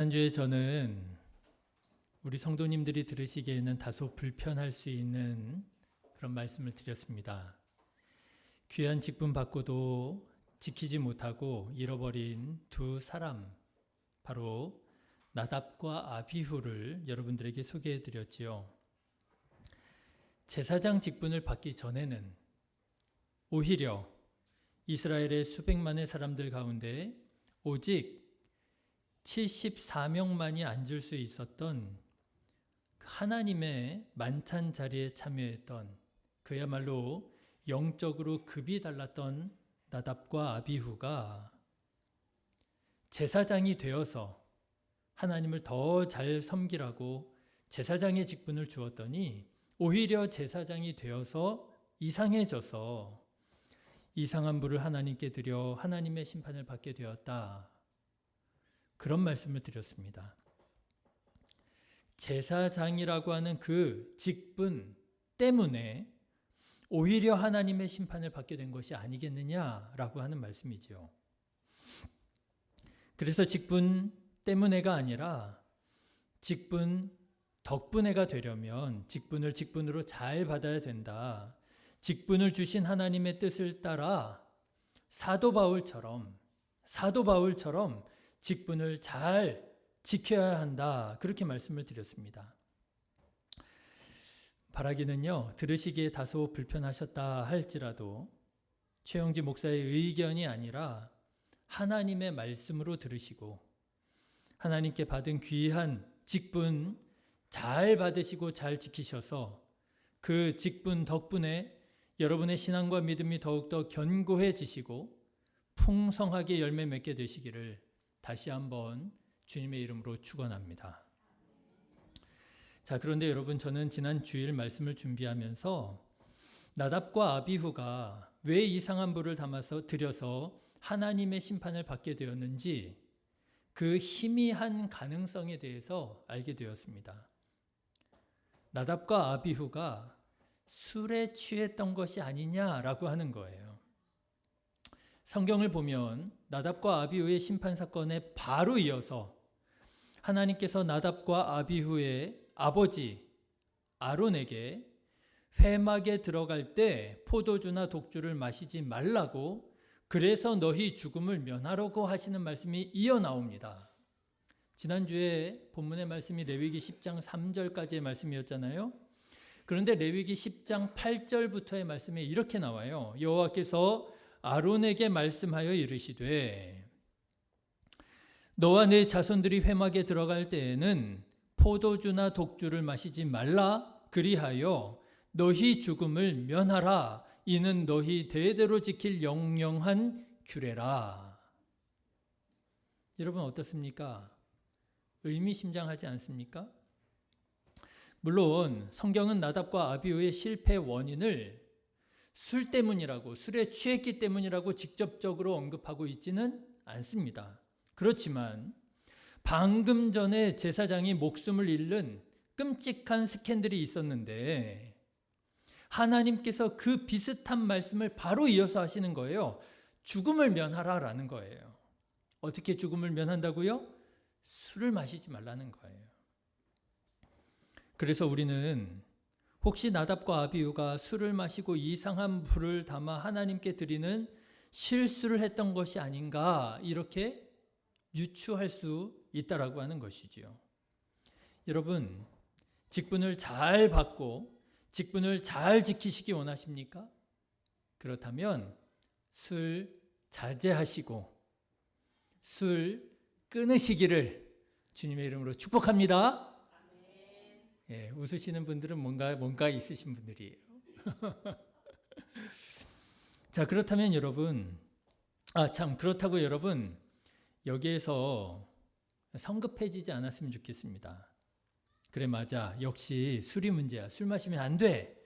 지난주에 저는 우리 성도님들이 들으시기에는 다소 불편할 수 있는 그런 말씀을 드렸습니다. 귀한 직분 받고도 지키지 못하고 잃어버린 두 사람, 바로 나답과 아비후를 여러분들에게 소개해 드렸지요. 제사장 직분을 받기 전에는 오히려 이스라엘의 수백만의 사람들 가운데 오직 74명만이 앉을 수 있었던 하나님의 만찬 자리에 참여했던, 그야말로 영적으로 급이 달랐던 나답과 아비후가 제사장이 되어서 하나님을 더 잘 섬기라고 제사장의 직분을 주었더니 오히려 제사장이 되어서 이상해져서 이상한 불을 하나님께 드려 하나님의 심판을 받게 되었다. 그런 말씀을 드렸습니다. 제사장이라고 하는 그 직분 때문에 오히려 하나님의 심판을 받게 된 것이 아니겠느냐라고 하는 말씀이죠. 그래서 직분 때문에가 아니라 직분 덕분에가 되려면 직분을 직분으로 잘 받아야 된다. 직분을 주신 하나님의 뜻을 따라 사도 바울처럼 직분을 잘 지켜야 한다. 그렇게 말씀을 드렸습니다. 바라기는요, 들으시기에 다소 불편하셨다 할지라도 최영지 목사의 의견이 아니라 하나님의 말씀으로 들으시고 하나님께 받은 귀한 직분 잘 받으시고 잘 지키셔서 그 직분 덕분에 여러분의 신앙과 믿음이 더욱더 견고해지시고 풍성하게 열매 맺게 되시기를 다시 한번 주님의 이름으로 축원합니다. 자, 그런데 여러분, 저는 지난 주일 말씀을 준비하면서 나답과 아비후가 왜 이상한 불을 담아서 들여서 하나님의 심판을 받게 되었는지 그 희미한 가능성에 대해서 알게 되었습니다. 나답과 아비후가 술에 취했던 것이 아니냐라고 하는 거예요. 성경을 보면 나답과 아비후의 심판 사건에 바로 이어서 하나님께서 나답과 아비후의 아버지 아론에게 회막에 들어갈 때 포도주나 독주를 마시지 말라고, 그래서 너희 죽음을 면하라고 하시는 말씀이 이어 나옵니다. 지난주에 본문의 말씀이 레위기 10장 3절까지의 말씀이었잖아요. 그런데 레위기 10장 8절부터의 말씀이 이렇게 나와요. 여호와께서 아론에게 말씀하여 이르시되 너와 네 자손들이 회막에 들어갈 때에는 포도주나 독주를 마시지 말라. 그리하여 너희 죽음을 면하라. 이는 너희 대대로 지킬 영영한 규례라. 여러분 어떻습니까? 의미심장하지 않습니까? 물론 성경은 나답과 아비후의 실패 원인을 술 때문이라고, 술에 취했기 때문이라고 직접적으로 언급하고 있지는 않습니다. 그렇지만 방금 전에 제사장이 목숨을 잃는 끔찍한 스캔들이 있었는데 하나님께서 그 비슷한 말씀을 바로 이어서 하시는 거예요. 죽음을 면하라라는 거예요. 어떻게 죽음을 면한다고요? 술을 마시지 말라는 거예요. 그래서 우리는 혹시 나답과 아비후가 술을 마시고 이상한 불을 담아 하나님께 드리는 실수를 했던 것이 아닌가, 이렇게 유추할 수 있다라고 하는 것이지요. 여러분, 직분을 잘 받고 직분을 잘 지키시기 원하십니까? 그렇다면 술 자제하시고 술 끊으시기를 주님의 이름으로 축복합니다. 예, 웃으시는 분들은 뭔가 있으신 분들이에요. 자, 그렇다면 여러분, 그렇다고 여러분, 여기에서 성급해지지 않았으면 좋겠습니다. 그래, 맞아. 역시 술이 문제야. 술 마시면 안 돼.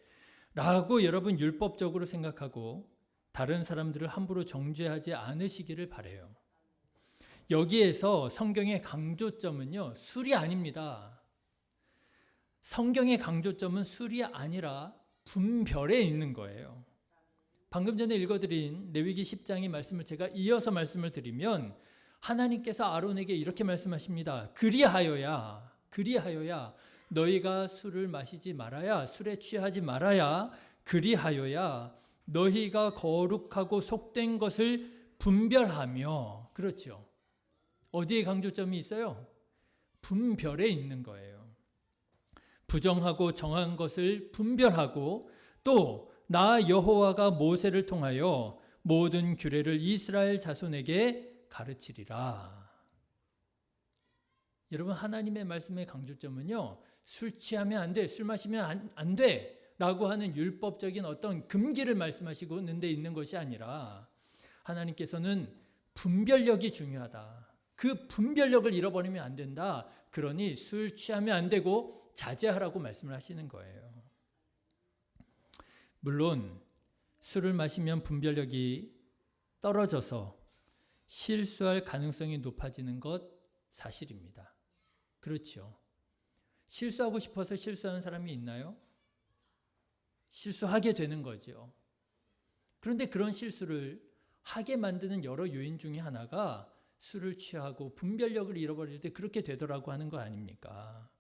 라고 여러분 율법적으로 생각하고 다른 사람들을 함부로 정죄하지 않으시기를 바라요. 여기에서 성경의 강조점은요, 술이 아닙니다. 성경의 강조점은 술이 아니라 분별에 있는 거예요. 방금 전에 읽어드린 레위기 10장의 말씀을 제가 이어서 말씀을 드리면 하나님께서 아론에게 이렇게 말씀하십니다. 그리하여야 너희가 술을 마시지 말아야, 술에 취하지 말아야, 그리하여야 너희가 거룩하고 속된 것을 분별하며. 그렇죠. 어디에 강조점이 있어요? 분별에 있는 거예요. 부정하고 정한 것을 분별하고, 또 나 여호와가 모세를 통하여 모든 규례를 이스라엘 자손에게 가르치리라. 여러분, 하나님의 말씀의 강조점은요, 술 취하면 안 돼, 술 마시면 안 돼 라고 하는 율법적인 어떤 금기를 말씀하시고 있는데 있는 것이 아니라, 하나님께서는 분별력이 중요하다. 그 분별력을 잃어버리면 안 된다. 그러니 술 취하면 안 되고 자제하라고 말씀을 하시는 거예요. 물론 술을 마시면 분별력이 떨어져서 실수할 가능성이 높아지는 것 사실입니다. 그렇죠. 실수하고 싶어서 실수하는 사람이 있나요? 실수하게 되는 거죠. 그런데 그런 실수를 하게 만드는 여러 요인 중에 하나가 술을 취하고 분별력을 잃어버릴 때 그렇게 되더라고 하는 거 아닙니까?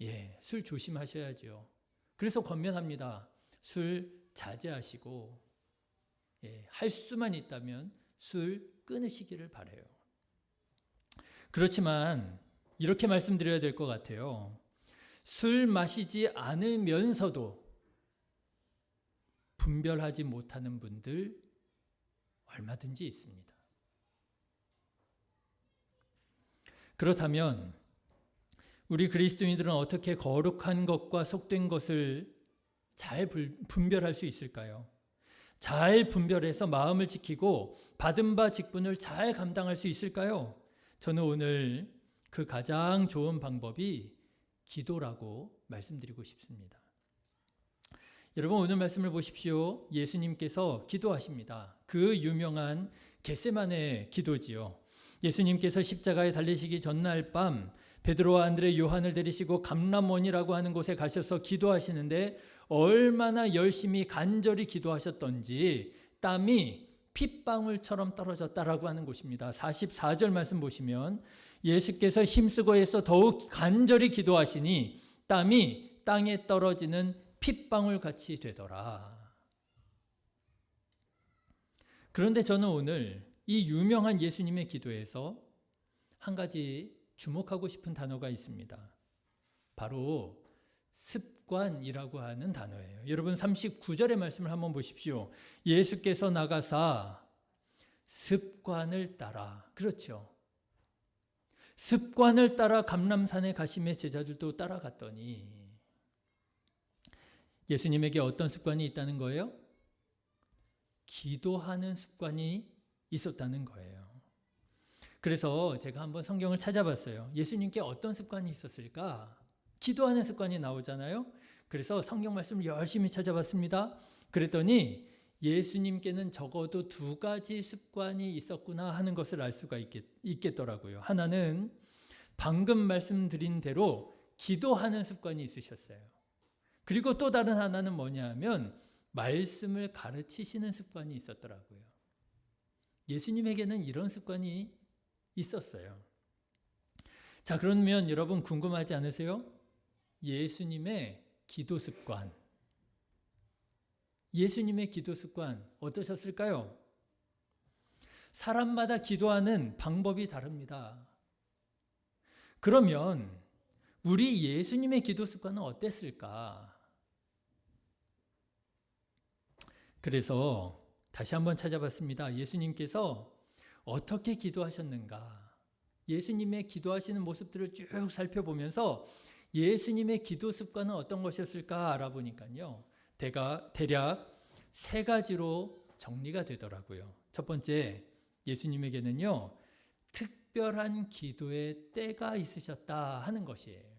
예, 술 조심하셔야죠. 그래서 권면합니다. 술 자제하시고, 할 수만 있다면 술 끊으시기를 바라요. 그렇지만 이렇게 말씀드려야 될 것 같아요. 술 마시지 않으면서도 분별하지 못하는 분들 얼마든지 있습니다. 그렇다면 우리 그리스도인들은 어떻게 거룩한 것과 속된 것을 잘 분별할 수 있을까요? 잘 분별해서 마음을 지키고 받은 바 직분을 잘 감당할 수 있을까요? 저는 오늘 그 가장 좋은 방법이 기도라고 말씀드리고 싶습니다. 여러분, 오늘 말씀을 보십시오. 예수님께서 기도하십니다. 그 유명한 겟세마네 기도지요. 예수님께서 십자가에 달리시기 전날 밤 베드로와 안드레, 요한을 데리시고 감람원이라고 하는 곳에 가셔서 기도하시는데 얼마나 열심히 간절히 기도하셨던지 땀이 핏방울처럼 떨어졌다라고 하는 곳입니다. 44절 말씀 보시면 예수께서 힘쓰고 해서 더욱 간절히 기도하시니 땀이 땅에 떨어지는 핏방울 같이 되더라. 그런데 저는 오늘 이 유명한 예수님의 기도에서 한 가지 주목하고 싶은 단어가 있습니다. 바로 습관이라고 하는 단어예요. 여러분, 39절의 말씀을 한번 보십시오. 예수께서 나가사 습관을 따라. 그렇죠. 습관을 따라 감람산에 가심에 제자들도 따라갔더니 예수님에게 어떤 습관이 있다는 거예요? 기도하는 습관이 있었다는 거예요. 그래서 제가 한번 성경을 찾아봤어요. 예수님께 어떤 습관이 있었을까? 기도하는 습관이 나오잖아요. 그래서 성경 말씀을 열심히 찾아봤습니다. 그랬더니 예수님께는 적어도 2가지 습관이 있었구나 하는 것을 알 수가 있겠더라고요. 하나는 방금 말씀드린 대로 기도하는 습관이 있으셨어요. 그리고 또 다른 하나는 뭐냐면 말씀을 가르치시는 습관이 있었더라고요. 예수님에게는 이런 습관이 있었어요. 자, 그러면 여러분 궁금하지 않으세요? 예수님의 기도 습관. 예수님의 기도 습관 어떠셨을까요? 사람마다 기도하는 방법이 다릅니다. 그러면 우리 예수님의 기도 습관은 어땠을까? 그래서 다시 한번 찾아봤습니다. 예수님께서 어떻게 기도하셨는가? 예수님의 기도하시는 모습들을 쭉 살펴보면서 예수님의 기도 습관은 어떤 것이었을까 알아보니까요. 대략 3가지로 정리가 되더라고요. 첫 번째, 예수님에게는요, 특별한 기도의 때가 있으셨다 하는 것이에요.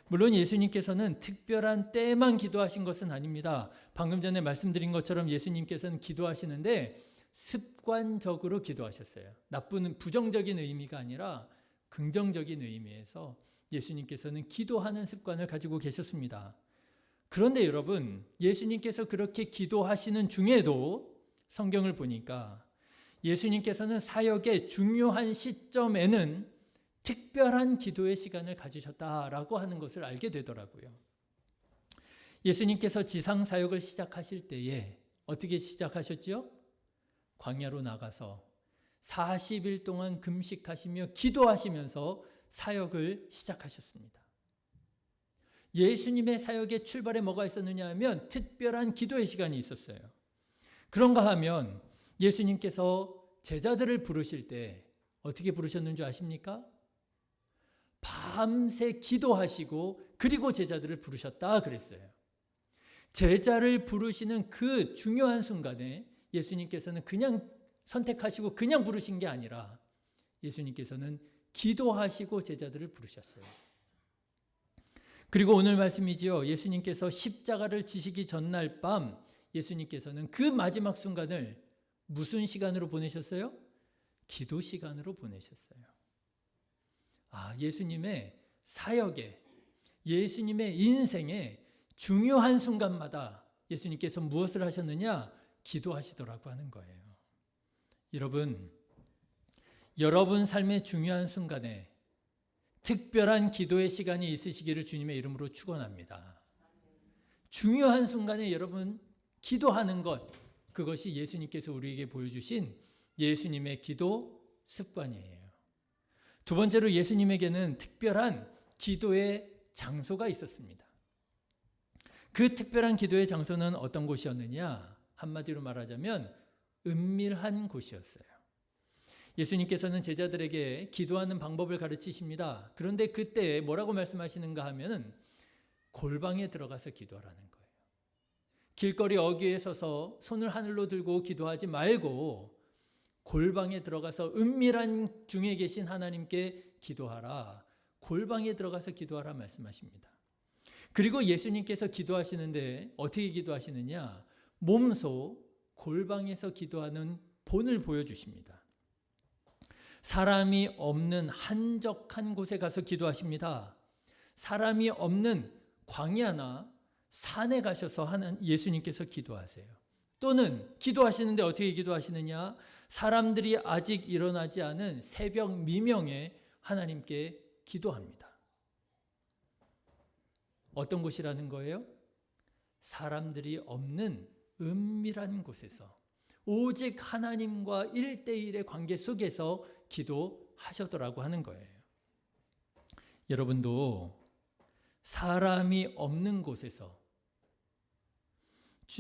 물론 예수님께서는 특별한 때만 기도하신 것은 아닙니다. 방금 전에 말씀드린 것처럼 예수님께서는 기도하시는데 습관적으로 기도하셨어요. 부정적인 의미가 아니라 긍정적인 의미에서 예수님께서는 기도하는 습관을 가지고 계셨습니다. 그런데 여러분, 예수님께서 그렇게 기도하시는 중에도 성경을 보니까 예수님께서는 사역의 중요한 시점에는 특별한 기도의 시간을 가지셨다라고 하는 것을 알게 되더라고요. 예수님께서 지상 사역을 시작하실 때에 어떻게 시작하셨죠? 광야로 나가서 40일 동안 금식하시며 기도하시면서 사역을 시작하셨습니다. 예수님의 사역의 출발에 뭐가 있었느냐 하면 특별한 기도의 시간이 있었어요. 그런가 하면 예수님께서 제자들을 부르실 때 어떻게 부르셨는 줄 아십니까? 밤새 기도하시고 그리고 제자들을 부르셨다 그랬어요. 제자를 부르시는 그 중요한 순간에 예수님께서는 그냥 선택하시고 그냥 부르신 게 아니라 예수님께서는 기도하시고 제자들을 부르셨어요. 그리고 오늘 말씀이지요. 예수님께서 십자가를 지시기 전날 밤 예수님께서는 그 마지막 순간을 무슨 시간으로 보내셨어요? 기도 시간으로 보내셨어요. 예수님의 사역에, 예수님의 인생에 중요한 순간마다 예수님께서 무엇을 하셨느냐? 기도하시더라고 하는 거예요. 여러분 삶의 중요한 순간에 특별한 기도의 시간이 있으시기를 주님의 이름으로 축원합니다. 중요한 순간에 여러분 기도하는 것, 그것이 예수님께서 우리에게 보여주신 예수님의 기도 습관이에요. 두 번째로 예수님에게는 특별한 기도의 장소가 있었습니다. 그 특별한 기도의 장소는 어떤 곳이었느냐? 한마디로 말하자면 은밀한 곳이었어요. 예수님께서는 제자들에게 기도하는 방법을 가르치십니다. 그런데 그때 뭐라고 말씀하시는가 하면은 골방에 들어가서 기도하라는 거예요. 길거리 어귀에 서서 손을 하늘로 들고 기도하지 말고 골방에 들어가서 은밀한 중에 계신 하나님께 기도하라. 골방에 들어가서 기도하라 말씀하십니다. 그리고 예수님께서 기도하시는데 어떻게 기도하시느냐? 몸소 골방에서 기도하는 본을 보여주십니다. 사람이 없는 한적한 곳에 가서 기도하십니다. 사람이 없는 광야나 산에 가셔서 예수님께서 기도하세요. 또는 기도하시는데 어떻게 기도하시느냐? 사람들이 아직 일어나지 않은 새벽 미명에 하나님께 기도합니다. 어떤 곳이라는 거예요? 사람들이 없는 은밀한 곳에서 오직 하나님과 1대1의 관계 속에서 기도하셨더라고 하는 거예요. 여러분도 사람이 없는 곳에서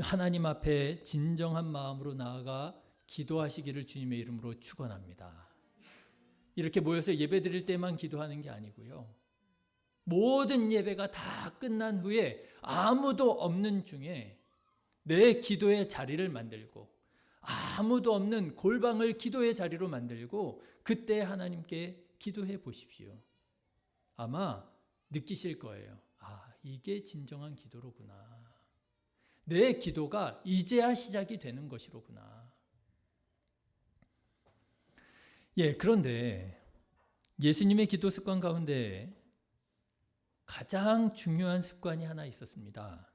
하나님 앞에 진정한 마음으로 나아가 기도하시기를 주님의 이름으로 축원합니다. 이렇게 모여서 예배드릴 때만 기도하는 게 아니고요. 모든 예배가 다 끝난 후에 아무도 없는 중에 내 기도의 자리를 만들고 아무도 없는 골방을 기도의 자리로 만들고 그때 하나님께 기도해 보십시오. 아마 느끼실 거예요. 이게 진정한 기도로구나. 내 기도가 이제야 시작이 되는 것이로구나. 그런데 예수님의 기도 습관 가운데 가장 중요한 습관이 하나 있었습니다.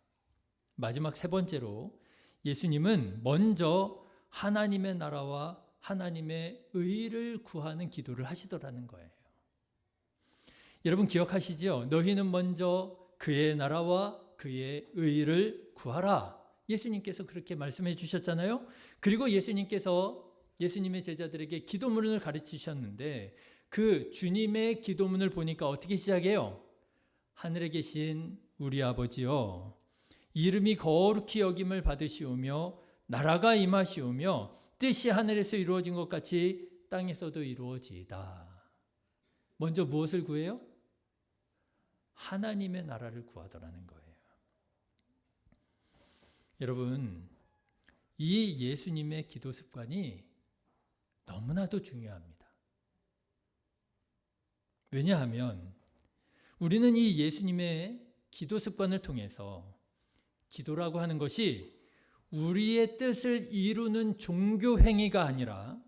마지막 세 번째로 예수님은 먼저 하나님의 나라와 하나님의 의를 구하는 기도를 하시더라는 거예요. 여러분 기억하시죠? 너희는 먼저 그의 나라와 그의 의를 구하라. 예수님께서 그렇게 말씀해 주셨잖아요. 그리고 예수님의 제자들에게 기도문을 가르치셨는데 그 주님의 기도문을 보니까 어떻게 시작해요? 하늘에 계신 우리 아버지여, 이름이 거룩히 여김을 받으시오며 나라가 임하시오며 뜻이 하늘에서 이루어진 것 같이 땅에서도 이루어지이다. 먼저 무엇을 구해요? 하나님의 나라를 구하더라는 거예요. 여러분, 이 예수님의 기도 습관이 너무나도 중요합니다. 왜냐하면 우리는 이 예수님의 기도 습관을 통해서 기도라고 하는 것이 우리의 뜻을 이루는 종교 행위가 아니라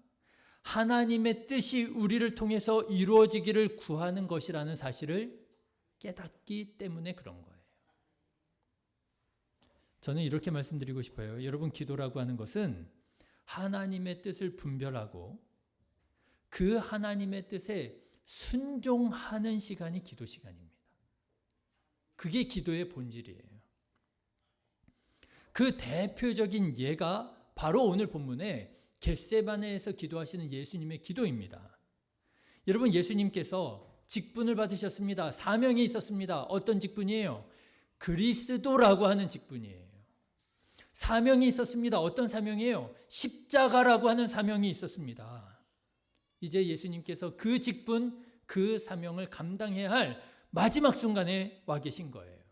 하나님의 뜻이 우리를 통해서 이루어지기를 구하는 것이라는 사실을 깨닫기 때문에 그런 거예요. 저는 이렇게 말씀드리고 싶어요. 여러분, 기도라고 하는 것은 하나님의 뜻을 분별하고 그 하나님의 뜻에 순종하는 시간이 기도 시간입니다. 그게 기도의 본질이에요. 그 대표적인 예가 바로 오늘 본문에 겟세마네에서 기도하시는 예수님의 기도입니다. 여러분, 예수님께서 직분을 받으셨습니다. 사명이 있었습니다. 어떤 직분이에요? 그리스도라고 하는 직분이에요. 사명이 있었습니다. 어떤 사명이에요? 십자가라고 하는 사명이 있었습니다. 이제 예수님께서 그 직분, 그 사명을 감당해야 할 마지막 순간에 와 계신 거예요.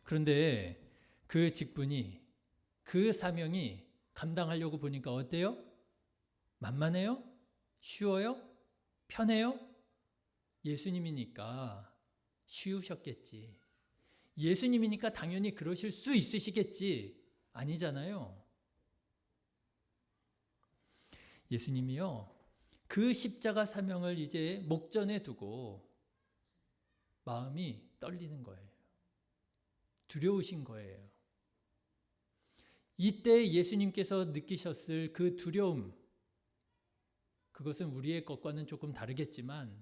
그런데 그 직분이, 그 사명이 감당하려고 보니까 어때요? 만만해요? 쉬워요? 편해요? 예수님이니까 쉬우셨겠지. 예수님이니까 당연히 그러실 수 있으시겠지. 아니잖아요. 예수님이요, 그 십자가 사명을 이제 목전에 두고 마음이 떨리는 거예요. 두려우신 거예요. 이때 예수님께서 느끼셨을 그 두려움, 그것은 우리의 것과는 조금 다르겠지만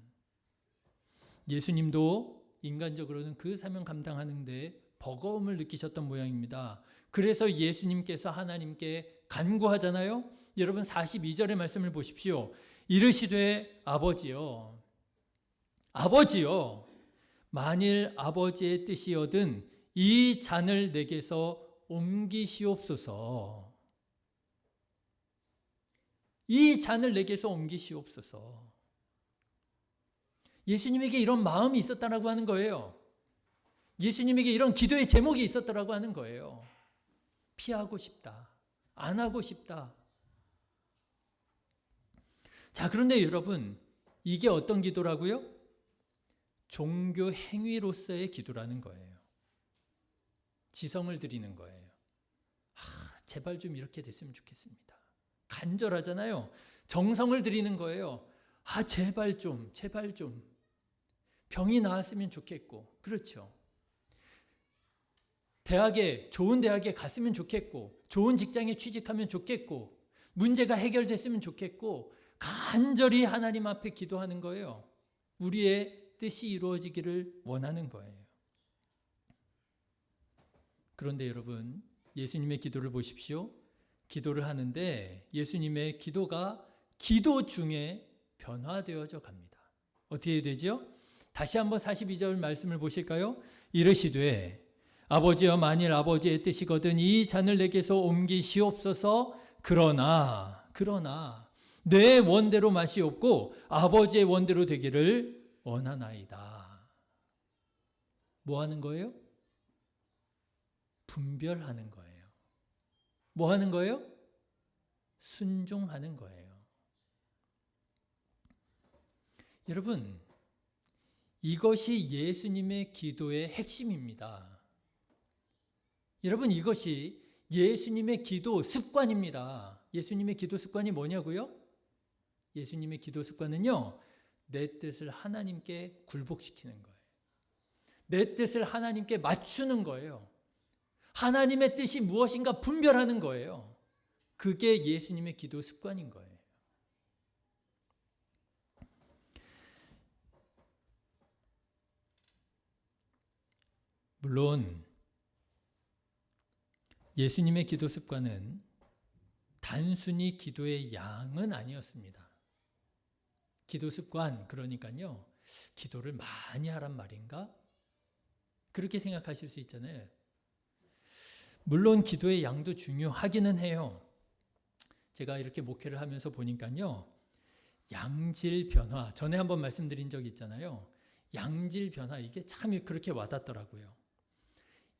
예수님도 인간적으로는 그 사명 감당하는데 버거움을 느끼셨던 모양입니다. 그래서 예수님께서 하나님께 간구하잖아요. 여러분 42절의 말씀을 보십시오. 이르시되 아버지여, 아버지여, 만일 아버지의 뜻이거든 이 잔을 내게서 옮기시옵소서. 이 잔을 내게서 옮기시옵소서. 예수님에게 이런 마음이 있었다라고 하는 거예요. 예수님에게 이런 기도의 제목이 있었다라고 하는 거예요. 피하고 싶다. 안 하고 싶다. 자, 그런데 여러분, 이게 어떤 기도라고요? 종교 행위로서의 기도라는 거예요. 지성을 드리는 거예요. 제발 좀 이렇게 됐으면 좋겠습니다. 간절하잖아요. 정성을 드리는 거예요. 제발 좀, 제발 좀. 병이 나았으면 좋겠고, 그렇죠. 좋은 대학에 갔으면 좋겠고, 좋은 직장에 취직하면 좋겠고, 문제가 해결됐으면 좋겠고, 간절히 하나님 앞에 기도하는 거예요. 우리의 뜻이 이루어지기를 원하는 거예요. 그런데 여러분, 예수님의 기도를 보십시오. 기도를 하는데 예수님의 기도가 기도 중에 변화되어져 갑니다. 어떻게 되죠? 다시 한번 42절 말씀을 보실까요? 이르시되 아버지여, 만일 아버지의 뜻이거든 이 잔을 내게서 옮기시옵소서. 그러나 내 원대로 마시옵고 아버지의 원대로 되기를 원하나이다. 뭐 하는 거예요? 분별하는 거예요. 뭐 하는 거예요? 순종하는 거예요. 여러분, 이것이 예수님의 기도의 핵심입니다. 여러분, 이것이 예수님의 기도 습관입니다. 예수님의 기도 습관이 뭐냐고요? 예수님의 기도 습관은요, 내 뜻을 하나님께 굴복시키는 거예요. 내 뜻을 하나님께 맞추는 거예요. 하나님의 뜻이 무엇인가 분별하는 거예요. 그게 예수님의 기도 습관인 거예요. 물론 예수님의 기도 습관은 단순히 기도의 양은 아니었습니다. 기도 습관, 그러니까요, 기도를 많이 하란 말인가? 그렇게 생각하실 수 있잖아요. 물론 기도의 양도 중요하기는 해요. 제가 이렇게 목회를 하면서 보니까요, 양질 변화, 전에 한번 말씀드린 적이 있잖아요. 양질 변화, 이게 참 그렇게 와닿더라고요.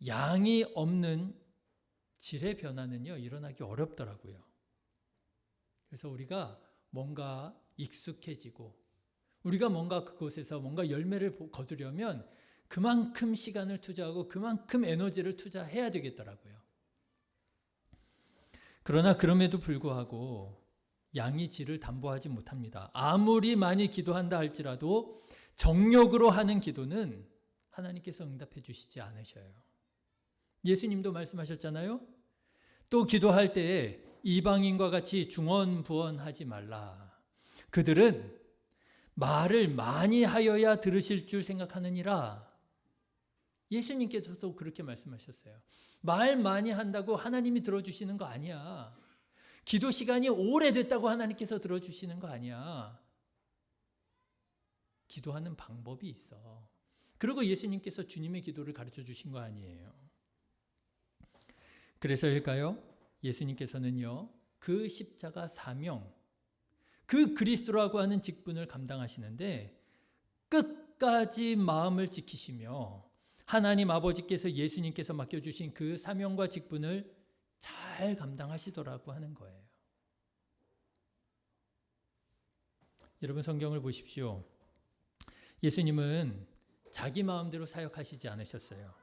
양이 없는 질의 변화는요, 일어나기 어렵더라고요. 그래서 우리가 뭔가 익숙해지고, 우리가 뭔가 그곳에서 뭔가 열매를 거두려면 그만큼 시간을 투자하고 그만큼 에너지를 투자해야 되겠더라고요. 그러나 그럼에도 불구하고 양이 질을 담보하지 못합니다. 아무리 많이 기도한다 할지라도 정욕으로 하는 기도는 하나님께서 응답해 주시지 않으셔요. 예수님도 말씀하셨잖아요. 또 기도할 때에 이방인과 같이 중언부언하지 말라. 그들은 말을 많이 하여야 들으실 줄 생각하느니라. 예수님께서도 그렇게 말씀하셨어요. 말 많이 한다고 하나님이 들어주시는 거 아니야. 기도 시간이 오래됐다고 하나님께서 들어주시는 거 아니야. 기도하는 방법이 있어. 그리고 예수님께서 주님의 기도를 가르쳐 주신 거 아니에요. 그래서일까요? 예수님께서는요, 그 십자가 사명, 그 그리스도라고 하는 직분을 감당하시는데 끝까지 마음을 지키시며 하나님 아버지께서 예수님께서 맡겨주신 그 사명과 직분을 잘 감당하시더라고 하는 거예요. 여러분 성경을 보십시오. 예수님은 자기 마음대로 사역하시지 않으셨어요.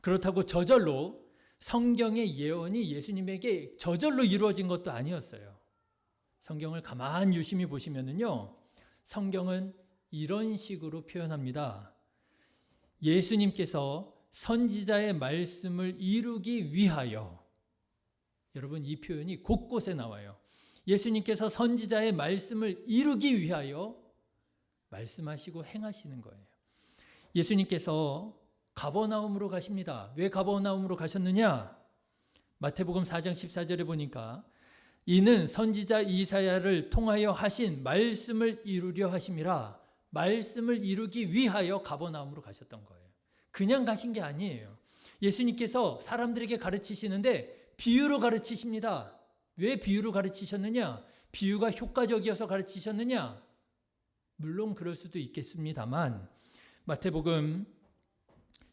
그렇다고 저절로 성경의 예언이 예수님에게 저절로 이루어진 것도 아니었어요. 성경을 가만히 유심히 보시면은요, 성경은 이런 식으로 표현합니다. 예수님께서 선지자의 말씀을 이루기 위하여, 여러분 이 표현이 곳곳에 나와요. 예수님께서 선지자의 말씀을 이루기 위하여 말씀하시고 행하시는 거예요. 예수님께서 가버나움으로 가십니다. 왜 가버나움으로 가셨느냐? 마태복음 4장 14절에 보니까 이는 선지자 이사야를 통하여 하신 말씀을 이루려 하심이라. 말씀을 이루기 위하여 가버나움으로 가셨던 거예요. 그냥 가신 게 아니에요. 예수님께서 사람들에게 가르치시는데 비유로 가르치십니다. 왜 비유로 가르치셨느냐? 비유가 효과적이어서 가르치셨느냐? 물론 그럴 수도 있겠습니다만 마태복음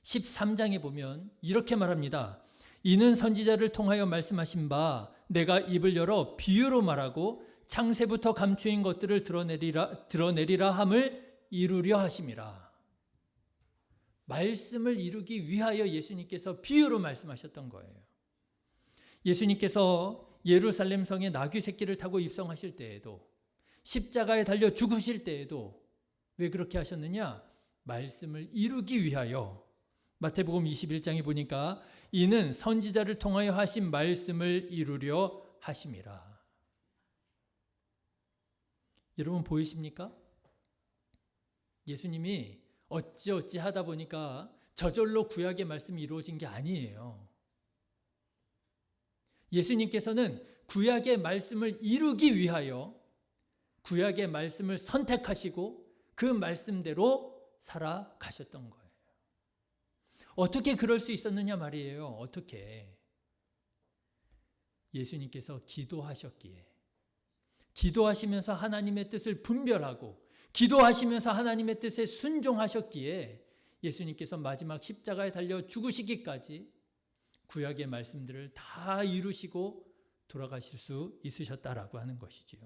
13장에 보면 이렇게 말합니다. 이는 선지자를 통하여 말씀하신 바 내가 입을 열어 비유로 말하고 창세부터 감추인 것들을 드러내리라 함을 이루려 하심이라. 말씀을 이루기 위하여 예수님께서 비유로 말씀하셨던 거예요. 예수님께서 예루살렘 성에 나귀 새끼를 타고 입성하실 때에도 십자가에 달려 죽으실 때에도 왜 그렇게 하셨느냐? 말씀을 이루기 위하여. 마태복음 21장에 보니까 이는 선지자를 통하여 하신 말씀을 이루려 하심이라. 여러분 보이십니까? 예수님이 어찌어찌 하다 보니까 저절로 구약의 말씀이 이루어진 게 아니에요. 예수님께서는 구약의 말씀을 이루기 위하여 구약의 말씀을 선택하시고 그 말씀대로 살아가셨던 거예요. 어떻게 그럴 수 있었느냐 말이에요. 어떻게? 예수님께서 기도하셨기에, 기도하시면서 하나님의 뜻을 분별하고 기도하시면서 하나님의 뜻에 순종하셨기에 예수님께서 마지막 십자가에 달려 죽으시기까지 구약의 말씀들을 다 이루시고 돌아가실 수 있으셨다라고 하는 것이지요.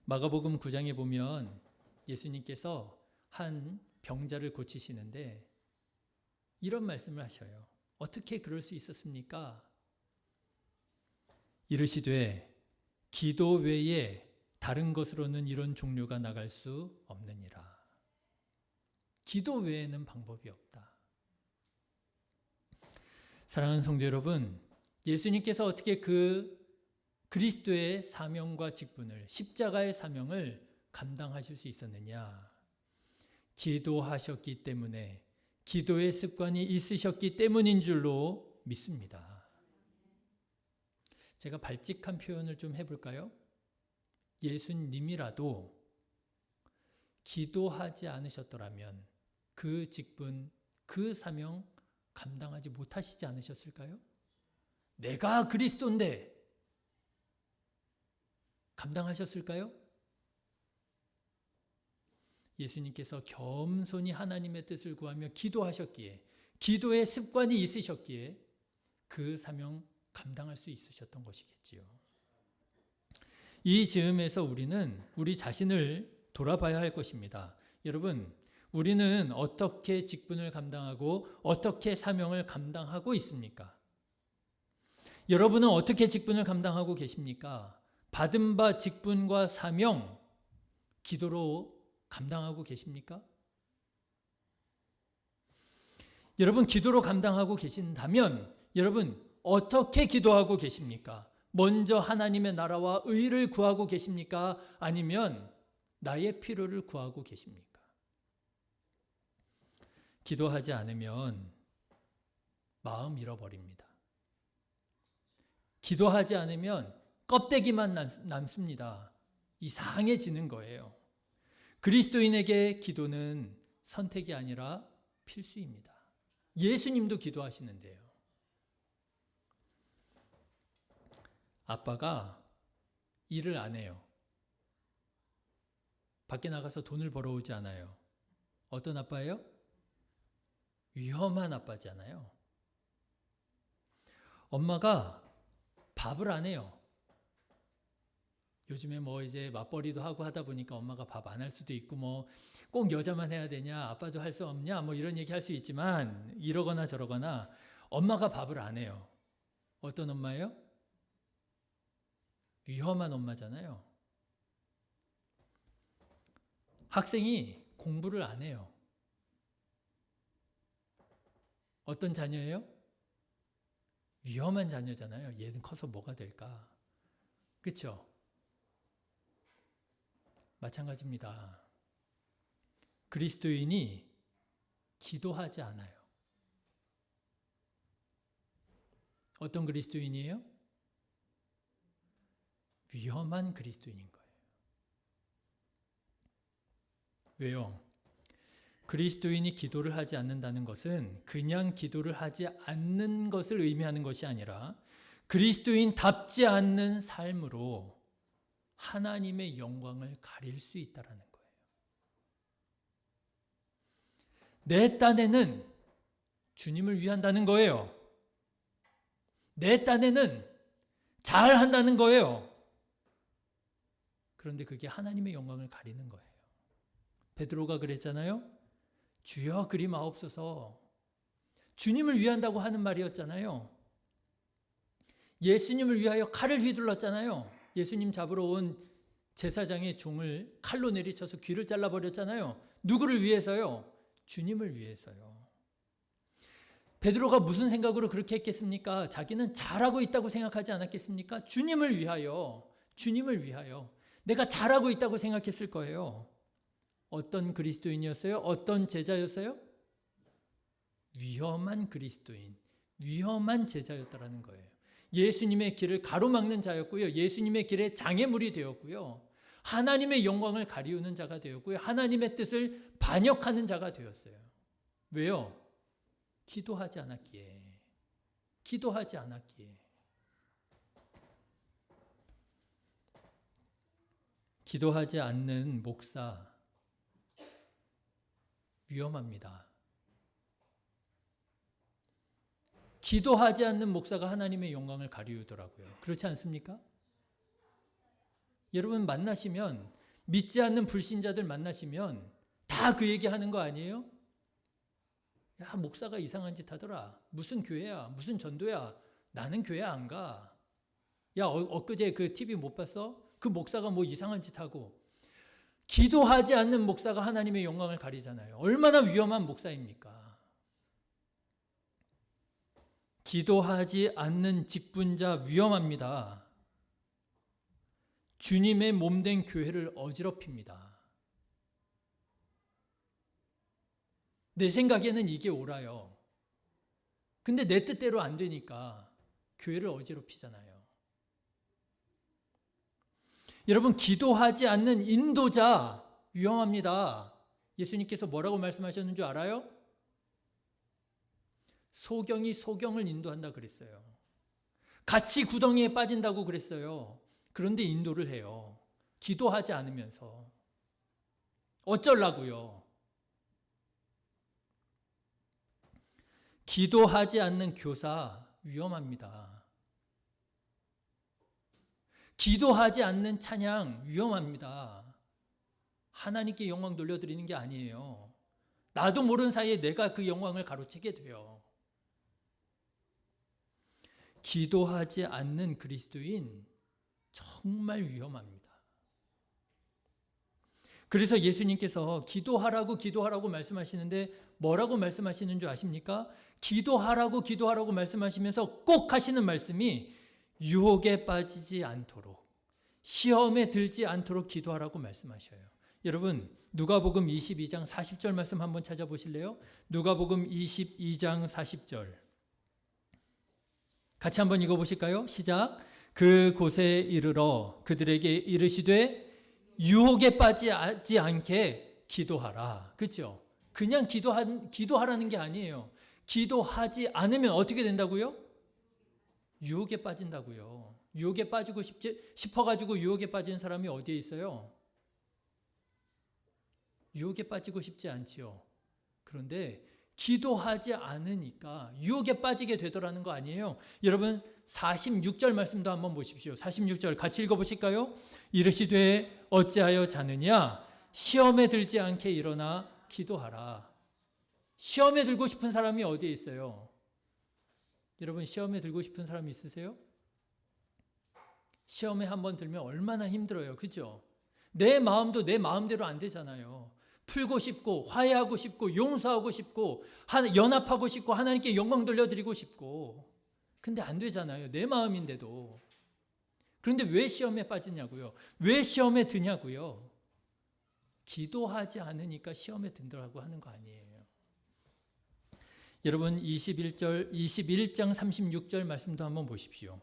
마가복음 9장에 보면 예수님께서 한 병자를 고치시는데 이런 말씀을 하셔요. 어떻게 그럴 수 있었습니까? 이르시되 기도 외에 다른 것으로는 이런 종류가 나갈 수 없느니라. 기도 외에는 방법이 없다. 사랑하는 성도 여러분, 예수님께서 어떻게 그 그리스도의 사명과 직분을, 십자가의 사명을 감당하실 수 있었느냐? 기도하셨기 때문에, 기도의 습관이 있으셨기 때문인 줄로 믿습니다. 제가 발칙한 표현을 좀 해볼까요? 예수님이라도 기도하지 않으셨더라면 그 직분, 그 사명 감당하지 못하시지 않으셨을까요? 내가 그리스도인데 감당하셨을까요? 예수님께서 겸손히 하나님의 뜻을 구하며 기도하셨기에, 기도의 습관이 있으셨기에 그 사명 감당할 수 있으셨던 것이겠지요. 이 즈음에서 우리는 우리 자신을 돌아봐야 할 것입니다. 여러분, 우리는 어떻게 직분을 감당하고 어떻게 사명을 감당하고 있습니까? 여러분은 어떻게 직분을 감당하고 계십니까? 받은 바 직분과 사명, 기도로 감당하고 계십니까? 여러분, 기도로 감당하고 계신다면 여러분 어떻게 기도하고 계십니까? 먼저 하나님의 나라와 의를 구하고 계십니까? 아니면 나의 필요를 구하고 계십니까? 기도하지 않으면 마음 잃어버립니다. 기도하지 않으면 껍데기만 남습니다. 이상해지는 거예요. 그리스도인에게 기도는 선택이 아니라 필수입니다. 예수님도 기도하시는데요. 아빠가 일을 안 해요. 밖에 나가서 돈을 벌어오지 않아요. 어떤 아빠예요? 위험한 아빠잖아요. 엄마가 밥을 안 해요. 요즘에 뭐 이제 맞벌이도 하고 하다 보니까 엄마가 밥 안 할 수도 있고 뭐 꼭 여자만 해야 되냐, 아빠도 할 수 없냐, 뭐 이런 얘기 할 수 있지만 이러거나 저러거나 엄마가 밥을 안 해요. 어떤 엄마예요? 위험한 엄마잖아요. 학생이 공부를 안 해요. 어떤 자녀예요? 위험한 자녀잖아요. 얘는 커서 뭐가 될까? 그렇죠? 마찬가지입니다. 그리스도인이 기도하지 않아요. 어떤 그리스도인이에요? 위험한 그리스도인인 거예요. 왜요? 그리스도인이 기도를 하지 않는다는 것은 그냥 기도를 하지 않는 것을 의미하는 것이 아니라 그리스도인답지 않는 삶으로 하나님의 영광을 가릴 수 있다는 거예요. 내 딴에는 주님을 위한다는 거예요. 내 딴에는 잘한다는 거예요. 그런데 그게 하나님의 영광을 가리는 거예요. 베드로가 그랬잖아요. 주여 그리 마옵소서. 주님을 위한다고 하는 말이었잖아요. 예수님을 위하여 칼을 휘둘렀잖아요. 예수님 잡으러 온 제사장의 종을 칼로 내리쳐서 귀를 잘라버렸잖아요. 누구를 위해서요? 주님을 위해서요. 베드로가 무슨 생각으로 그렇게 했겠습니까? 자기는 잘하고 있다고 생각하지 않았겠습니까? 주님을 위하여, 주님을 위하여. 내가 잘하고 있다고 생각했을 거예요. 어떤 그리스도인이었어요? 어떤 제자였어요? 위험한 그리스도인, 위험한 제자였다라는 거예요. 예수님의 길을 가로막는 자였고요. 예수님의 길에 장애물이 되었고요. 하나님의 영광을 가리우는 자가 되었고요. 하나님의 뜻을 반역하는 자가 되었어요. 왜요? 기도하지 않았기에. 기도하지 않았기에. 기도하지 않는 목사 위험합니다. 기도하지 않는 목사가 하나님의 영광을 가리우더라고요. 그렇지 않습니까? 여러분 만나시면 믿지 않는 불신자들 만나시면 다 그 얘기하는 거 아니에요? 야, 목사가 이상한 짓 하더라. 무슨 교회야? 무슨 전도야? 나는 교회 안 가. 야, 엊그제 그 TV 못 봤어? 그 목사가 뭐 이상한 짓 하고. 기도하지 않는 목사가 하나님의 영광을 가리잖아요. 얼마나 위험한 목사입니까? 기도하지 않는 직분자 위험합니다. 주님의 몸된 교회를 어지럽힙니다. 내 생각에는 이게 옳아요. 근데 내 뜻대로 안 되니까 교회를 어지럽히잖아요. 여러분, 기도하지 않는 인도자 위험합니다. 예수님께서 뭐라고 말씀하셨는 줄 알아요? 소경이 소경을 인도한다 그랬어요. 같이 구덩이에 빠진다고 그랬어요. 그런데 인도를 해요. 기도하지 않으면서. 어쩌려고요? 기도하지 않는 교사 위험합니다. 기도하지 않는 찬양 위험합니다. 하나님께 영광 돌려드리는 게 아니에요. 나도 모르는 사이에 내가 그 영광을 가로채게 돼요. 기도하지 않는 그리스도인 정말 위험합니다. 그래서 예수님께서 기도하라고 말씀하시는데 뭐라고 말씀하시는 줄 아십니까? 기도하라고 말씀하시면서 꼭 하시는 말씀이 유혹에 빠지지 않도록, 시험에 들지 않도록 기도하라고 말씀하셔요. 여러분, 누가복음 22장 40절 말씀 한번 찾아보실래요? 누가복음 22장 40절. 같이 한번 읽어보실까요? 시작. 그곳에 이르러 그들에게 이르시되 유혹에 빠지지 않게 기도하라. 그렇죠? 그냥 기도하라는 게 아니에요. 기도하지 않으면 어떻게 된다고요? 유혹에 빠진다고요. 유혹에 빠지고 싶어가지고 유혹에 빠진 사람이 어디에 있어요? 유혹에 빠지고 싶지 않지요. 그런데 기도하지 않으니까 유혹에 빠지게 되더라는 거 아니에요. 여러분 46절 말씀도 한번 보십시오. 46절 같이 읽어보실까요? 이르시되 어찌하여 자느냐? 시험에 들지 않게 일어나 기도하라. 시험에 들고 싶은 사람이 어디에 있어요? 여러분 시험에 들고 싶은 사람 있으세요? 시험에 한번 들면 얼마나 힘들어요. 그죠? 내 마음도 내 마음대로 안 되잖아요. 풀고 싶고 화해하고 싶고 용서하고 싶고 연합하고 싶고 하나님께 영광 돌려드리고 싶고 근데 안 되잖아요. 내 마음인데도. 그런데 왜 시험에 빠지냐고요? 왜 시험에 드냐고요? 기도하지 않으니까 시험에 든다고 하는 거 아니에요. 여러분 21장 36절 말씀도 한번 보십시오.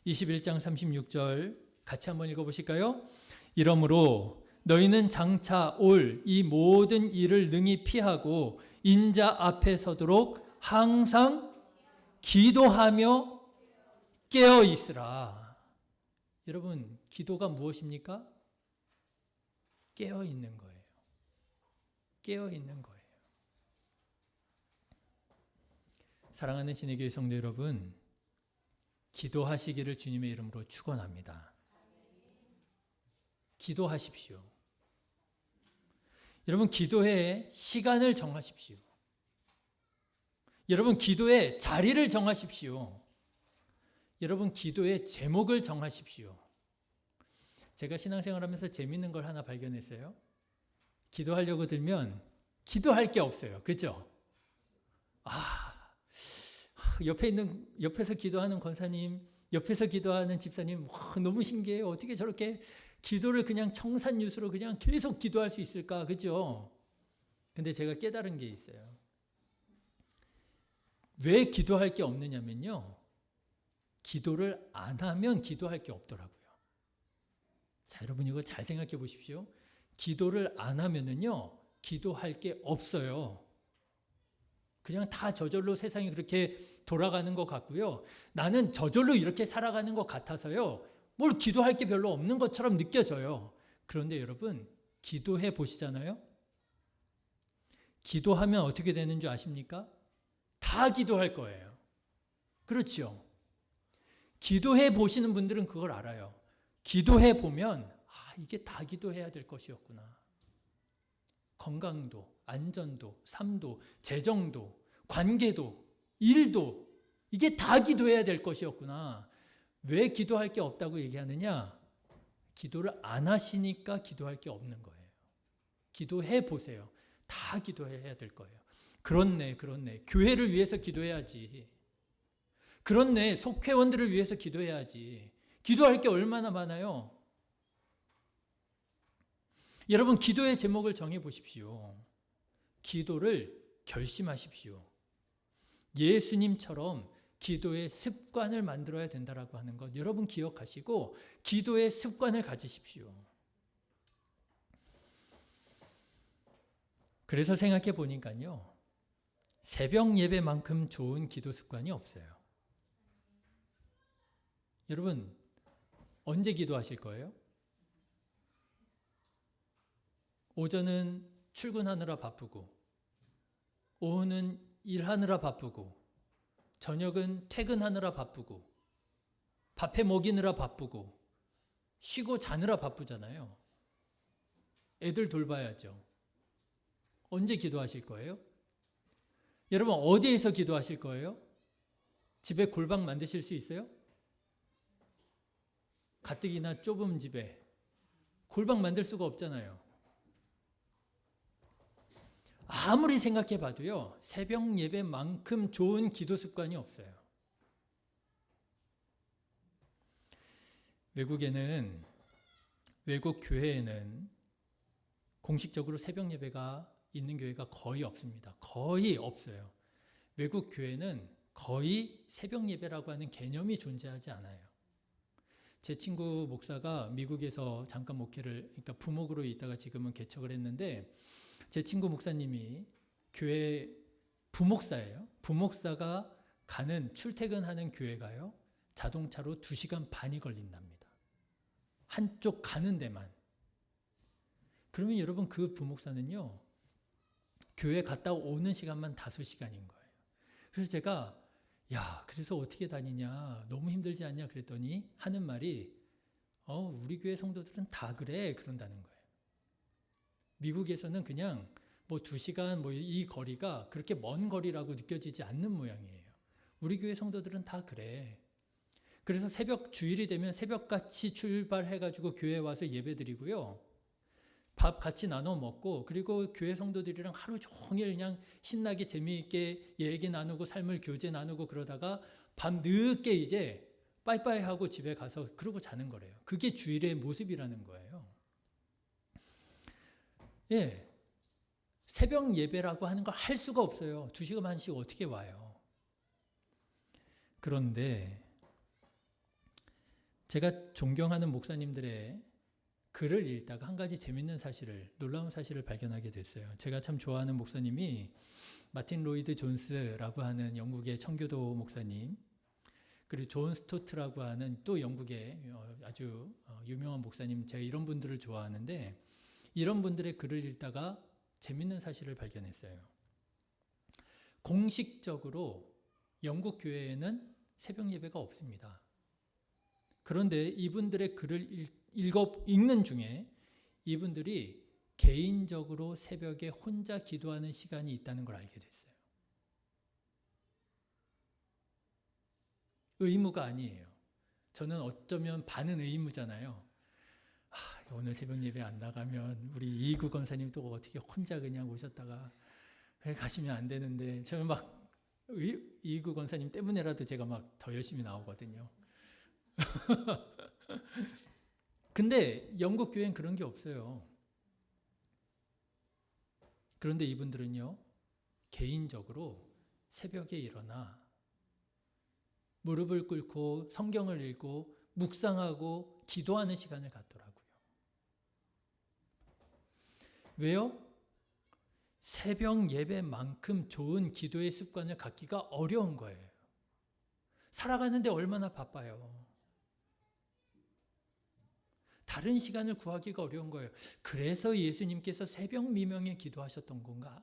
21장 36절 같이 한번 읽어보실까요? 이러므로 너희는 장차 올 이 모든 일을 능히 피하고 인자 앞에 서도록 항상 기도하며 깨어 있으라. 여러분 기도가 무엇입니까? 깨어 있는 거예요. 깨어 있는 거예요. 사랑하는 진해교회 성도 여러분, 기도하시기를 주님의 이름으로 축원합니다. 기도하십시오. 여러분 기도에 시간을 정하십시오. 여러분 기도에 자리를 정하십시오. 여러분 기도의 제목을 정하십시오. 제가 신앙생활하면서 재밌는 걸 하나 발견했어요. 기도하려고 들면 기도할 게 없어요. 그렇죠? 옆에서 기도하는 권사님, 옆에서 기도하는 집사님, 너무 신기해요. 어떻게 저렇게 기도를 그냥 청산유수로 그냥 계속 기도할 수 있을까? 그죠? 근데 제가 깨달은 게 있어요. 왜 기도할 게 없느냐면요. 기도를 안 하면 기도할 게 없더라고요. 자, 여러분 이거 잘 생각해 보십시오. 기도를 안 하면은요, 기도할 게 없어요. 그냥 다 저절로 세상이 그렇게 돌아가는 것 같고요. 나는 저절로 이렇게 살아가는 것 같아서요. 뭘 기도할 게 별로 없는 것처럼 느껴져요. 그런데 여러분, 기도해 보시잖아요. 기도하면 어떻게 되는 줄 아십니까? 다 기도할 거예요. 그렇죠? 기도해 보시는 분들은 그걸 알아요. 기도해 보면 이게 다 기도해야 될 것이었구나. 건강도, 안전도, 삶도, 재정도, 관계도, 일도 이게 다 기도해야 될 것이었구나. 왜 기도할 게 없다고 얘기하느냐? 기도를 안 하시니까 기도할 게 없는 거예요. 기도해 보세요. 다 기도해야 될 거예요. 그렇네. 교회를 위해서 기도해야지. 그렇네. 속회원들을 위해서 기도해야지. 기도할 게 얼마나 많아요. 여러분 기도의 제목을 정해 보십시오. 기도를 결심하십시오. 예수님처럼 기도의 습관을 만들어야 된다라고 하는 것 여러분 기억하시고 기도의 습관을 가지십시오. 그래서 생각해 보니까요. 새벽 예배만큼 좋은 기도 습관이 없어요. 여러분 언제 기도하실 거예요? 오전은 출근하느라 바쁘고 오후는 일하느라 바쁘고 저녁은 퇴근하느라 바쁘고 밥해 먹이느라 바쁘고 쉬고 자느라 바쁘잖아요. 애들 돌봐야죠. 언제 기도하실 거예요? 여러분 어디에서 기도하실 거예요? 집에 골방 만드실 수 있어요? 가뜩이나 좁은 집에 골방 만들 수가 없잖아요. 아무리 생각해 봐도요, 새벽 예배만큼 좋은 기도 습관이 없어요. 외국 교회에는 공식적으로 새벽 예배가 있는 교회가 거의 없습니다. 거의 없어요. 외국 교회는 거의 새벽 예배라고 하는 개념이 존재하지 않아요. 제 친구 목사가 미국에서 잠깐 목회를, 그러니까 부목으로 있다가 지금은 개척을 했는데, 제 친구 목사님이 교회 부목사예요. 부목사가 출퇴근하는 교회가요, 자동차로 2시간 반이 걸린답니다. 한쪽 가는 데만. 그러면 여러분, 그 부목사는요, 교회 갔다 오는 시간만 5시간인 거예요. 그래서 제가, 야, 그래서 어떻게 다니냐, 너무 힘들지 않냐 그랬더니 하는 말이, 우리 교회 성도들은 다 그래, 그런다는 거예요. 미국에서는 그냥 2시간 이 거리가 그렇게 먼 거리라고 느껴지지 않는 모양이에요. 우리 교회 성도들은 다 그래. 그래서 주일이 되면 새벽같이 출발해가지고 교회에 와서 예배 드리고요, 밥 같이 나눠 먹고, 그리고 교회 성도들이랑 하루 종일 그냥 신나게 재미있게 얘기 나누고 삶을 교제 나누고, 그러다가 밤 늦게 이제 빠이빠이 하고 집에 가서 그러고 자는 거래요. 그게 주일의 모습이라는 거예요. 예, 새벽 예배라고 하는 걸 할 수가 없어요. 2시간 반씩 어떻게 와요. 그런데 제가 존경하는 목사님들의 글을 읽다가 한 가지 재밌는 놀라운 사실을 발견하게 됐어요. 제가 참 좋아하는 목사님이 마틴 로이드 존스라고 하는 영국의 청교도 목사님, 그리고 존 스토트라고 하는 또 영국의 아주 유명한 목사님, 제가 이런 분들을 좋아하는데, 이런 분들의 글을 읽다가 재밌는 사실을 발견했어요. 공식적으로 영국 교회에는 새벽 예배가 없습니다. 그런데 이분들의 글을 읽는 중에 이분들이 개인적으로 새벽에 혼자 기도하는 시간이 있다는 걸 알게 됐어요. 의무가 아니에요. 저는 어쩌면 반은 의무잖아요. 오늘 새벽 예배 안 나가면 우리 이익우 권사님 또 어떻게 혼자 그냥 오셨다가 가시면 안 되는데, 저는 막 이익우 권사님 때문에라도 제가 막 더 열심히 나오거든요. 근데 영국 교회는 그런 게 없어요. 그런데 이분들은요, 개인적으로 새벽에 일어나 무릎을 꿇고 성경을 읽고 묵상하고 기도하는 시간을 갖더라고요. 왜요? 새벽 예배만큼 좋은 기도의 습관을 갖기가 어려운 거예요. 살아가는데 얼마나 바빠요. 다른 시간을 구하기가 어려운 거예요. 그래서 예수님께서 새벽 미명에 기도하셨던 건가?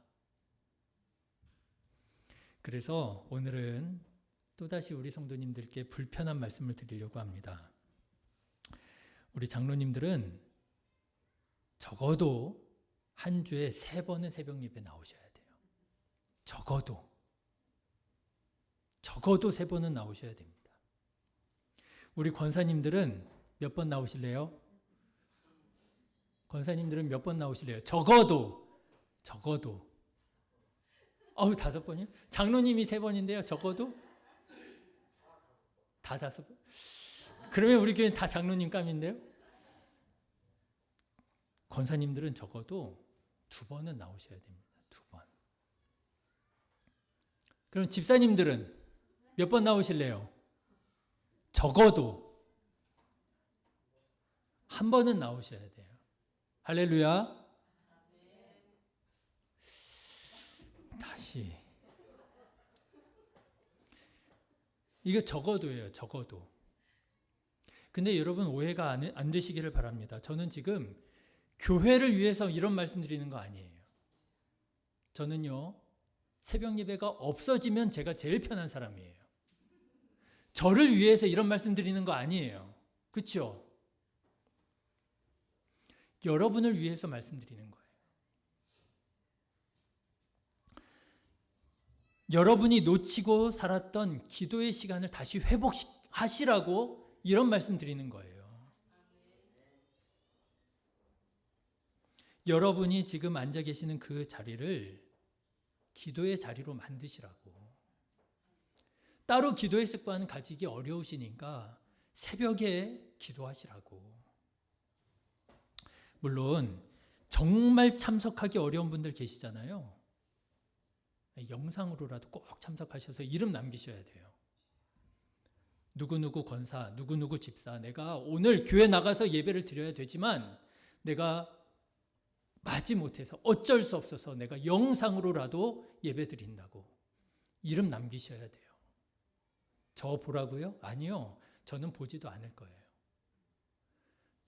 그래서 오늘은 또다시 우리 성도님들께 불편한 말씀을 드리려고 합니다. 우리 장로님들은 적어도 한 주에 3번은 새벽 예배 나오셔야 돼요. 적어도 3번은 나오셔야 됩니다. 우리 권사님들은 몇 번 나오실래요? 권사님들은 몇 번 나오실래요? 적어도 5번이요? 장로님이 3번인데요. 적어도 다 5번. 그러면 우리 교회는 다 장로님 감인데요. 권사님들은 적어도 2번은 나오셔야 됩니다. 2번. 그럼 집사님들은 몇 번 나오실래요? 적어도 1번은 나오셔야 돼요. 할렐루야. 다시. 이거 적어도예요. 적어도. 근데 여러분 오해가 안 되시기를 바랍니다. 저는 지금 교회를 위해서 이런 말씀 드리는 거 아니에요. 저는요, 새벽 예배가 없어지면 제가 제일 편한 사람이에요. 저를 위해서 이런 말씀 드리는 거 아니에요. 그렇죠? 여러분을 위해서 말씀드리는 거예요. 여러분이 놓치고 살았던 기도의 시간을 다시 회복하시라고 이런 말씀 드리는 거예요. 여러분이 지금 앉아 계시는 그 자리를 기도의 자리로 만드시라고. 따로 기도의 습관 가지기 어려우시니까 새벽에 기도하시라고. 물론 정말 참석하기 어려운 분들 계시잖아요. 영상으로라도 꼭 참석하셔서 이름 남기셔야 돼요. 누구누구 권사, 누구누구 집사, 내가 오늘 교회 나가서 예배를 드려야 되지만 내가 맞지 못해서 어쩔 수 없어서 내가 영상으로라도 예배 드린다고 이름 남기셔야 돼요. 저 보라고요? 아니요. 저는 보지도 않을 거예요.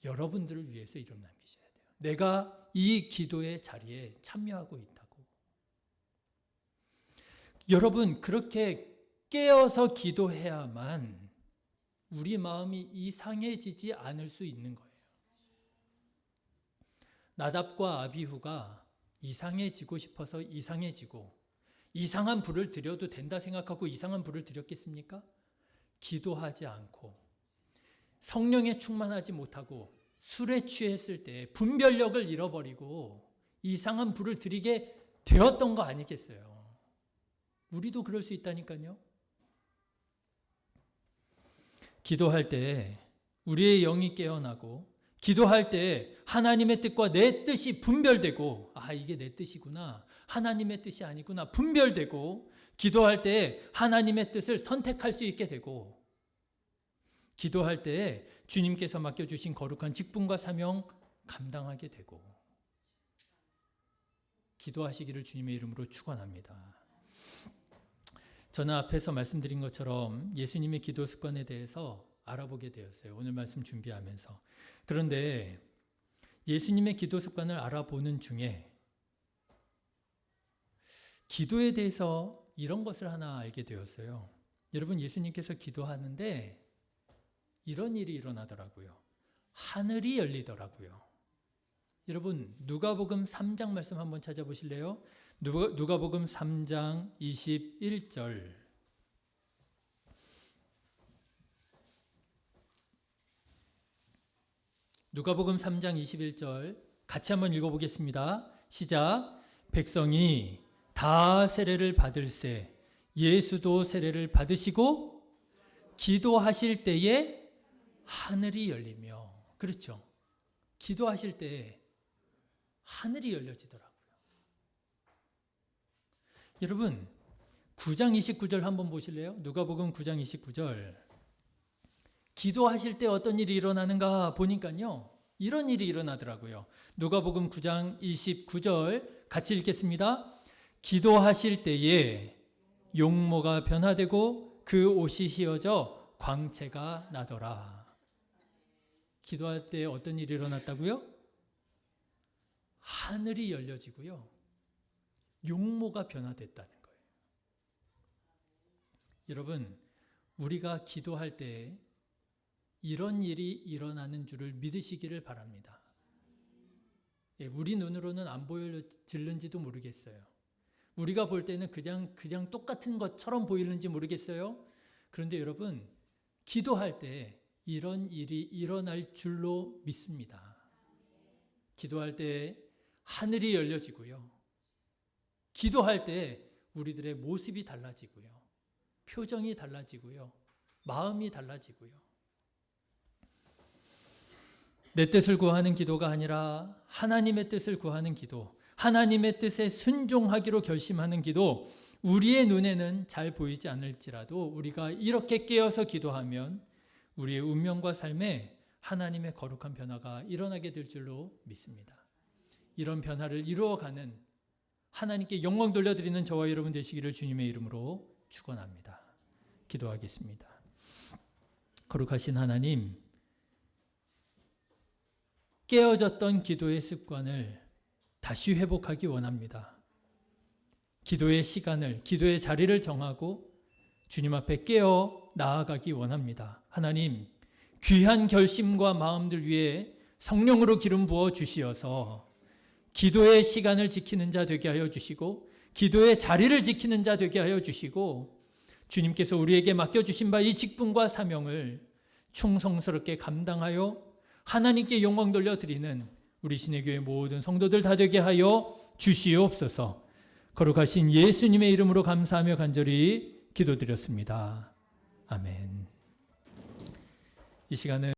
여러분들을 위해서 이름 남기셔야 돼요. 내가 이 기도의 자리에 참여하고 있다고. 여러분, 그렇게 깨어서 기도해야만 우리 마음이 이상해지지 않을 수 있는 거예요. 나답과 아비후가 이상해지고 싶어서 이상해지고 이상한 불을 드려도 된다 생각하고 이상한 불을 드렸겠습니까? 기도하지 않고 성령에 충만하지 못하고 술에 취했을 때 분별력을 잃어버리고 이상한 불을 드리게 되었던 거 아니겠어요? 우리도 그럴 수 있다니까요. 기도할 때 우리의 영이 깨어나고 기도할 때 하나님의 뜻과 내 뜻이 분별되고 이게 내 뜻이구나. 하나님의 뜻이 아니구나. 분별되고 기도할 때 하나님의 뜻을 선택할 수 있게 되고 기도할 때 주님께서 맡겨주신 거룩한 직분과 사명 감당하게 되고 기도하시기를 주님의 이름으로 축원합니다. 저는 앞에서 말씀드린 것처럼 예수님의 기도 습관에 대해서 알아보게 되었어요. 오늘 말씀 준비하면서. 그런데 예수님의 기도 습관을 알아보는 중에 기도에 대해서 이런 것을 하나 알게 되었어요. 여러분, 예수님께서 기도하는데 이런 일이 일어나더라고요. 하늘이 열리더라고요. 여러분, 누가복음 3장 말씀 한번 찾아보실래요? 누가복음 3장 21절. 누가복음 3장 21절 같이 한번 읽어보겠습니다. 시작. 백성이 다 세례를 받을세 예수도 세례를 받으시고 기도하실 때에 하늘이 열리며. 그렇죠. 기도하실 때 하늘이 열려지더라고요. 여러분, 9장 29절 한번 보실래요? 누가복음 9장 29절. 기도하실 때 어떤 일이 일어나는가 보니까요, 이런 일이 일어나더라고요. 누가복음 9장 29절 같이 읽겠습니다. 기도하실 때에 용모가 변화되고 그 옷이 휘어져 광채가 나더라. 기도할 때 어떤 일이 일어났다고요? 하늘이 열려지고요. 용모가 변화됐다는 거예요. 여러분, 우리가 기도할 때 이런 일이 일어나는 줄을 믿으시기를 바랍니다. 우리 눈으로는 안 보여질는지도 모르겠어요. 우리가 볼 때는 그냥 똑같은 것처럼 보이는지 모르겠어요. 그런데 여러분, 기도할 때 이런 일이 일어날 줄로 믿습니다. 기도할 때 하늘이 열려지고요. 기도할 때 우리들의 모습이 달라지고요. 표정이 달라지고요. 마음이 달라지고요. 내 뜻을 구하는 기도가 아니라 하나님의 뜻을 구하는 기도, 하나님의 뜻에 순종하기로 결심하는 기도, 우리의 눈에는 잘 보이지 않을지라도 우리가 이렇게 깨어서 기도하면 우리의 운명과 삶에 하나님의 거룩한 변화가 일어나게 될 줄로 믿습니다. 이런 변화를 이루어가는 하나님께 영광 돌려드리는 저와 여러분 되시기를 주님의 이름으로 축원합니다. 기도하겠습니다. 거룩하신 하나님, 깨어졌던 기도의 습관을 다시 회복하기 원합니다. 기도의 시간을, 기도의 자리를 정하고 주님 앞에 깨어 나아가기 원합니다. 하나님, 귀한 결심과 마음들 위에 성령으로 기름 부어 주시어서 기도의 시간을 지키는 자 되게 하여 주시고 기도의 자리를 지키는 자 되게 하여 주시고 주님께서 우리에게 맡겨주신 바 이 직분과 사명을 충성스럽게 감당하여 하나님께 영광 돌려드리는 우리 신의교회 모든 성도들 다 되게 하여 주시옵소서. 거룩하신 예수님의 이름으로 감사하며 간절히 기도드렸습니다. 아멘. 이 시간은